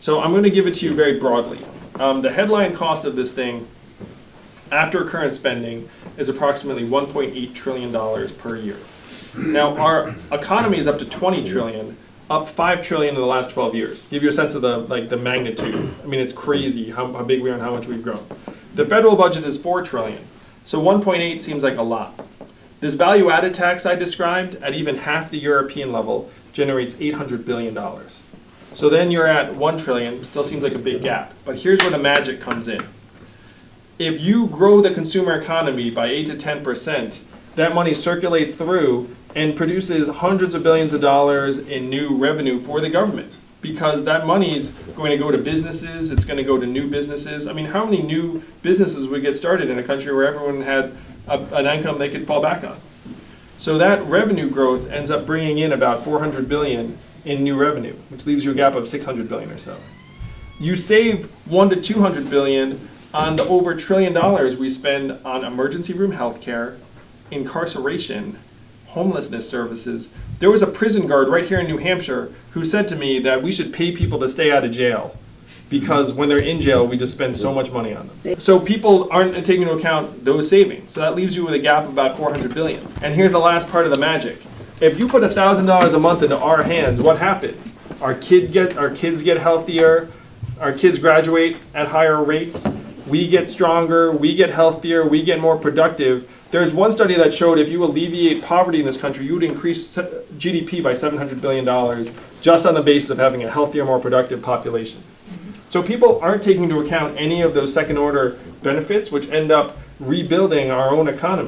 So I'm going to give it to you very broadly. The headline cost of this thing, after current spending, is approximately $1.8 trillion per year. Now, our economy is up to 20 trillion, up 5 trillion in the last 12 years. Give you a sense of the magnitude. I mean, it's crazy how big we are and how much we've grown. The federal budget is 4 trillion, so 1.8 seems like a lot. This value-added tax I described, at even half the European level, generates $800 billion. So then you're at 1 trillion, still seems like a big gap. But here's where the magic comes in. If you grow the consumer economy by 8 to 10%, that money circulates through and produces hundreds of billions of dollars in new revenue for the government. Because that money is going to go to businesses, it's going to go to new businesses. I mean, how many new businesses would get started in a country where everyone had an income they could fall back on? So that revenue growth ends up bringing in about 400 billion in new revenue, which leaves you a gap of 600 billion or so. You save 1 to 200 billion on the over $1 trillion we spend on emergency room healthcare, incarceration, homelessness services. There was a prison guard right here in New Hampshire who said to me that we should pay people to stay out of jail because when they're in jail, we just spend so much money on them. So people aren't taking into account those savings. So that leaves you with a gap of about 400 billion. And here's the last part of the magic. If you put $1,000 a month into our hands, what happens? Our kids get healthier, our kids graduate at higher rates, we get stronger, we get healthier, we get more productive. There's one study that showed if you alleviate poverty in this country, you would increase GDP by $700 billion just on the basis of having a healthier, more productive population. So people aren't taking into account any of those second order benefits which end up rebuilding our own economy.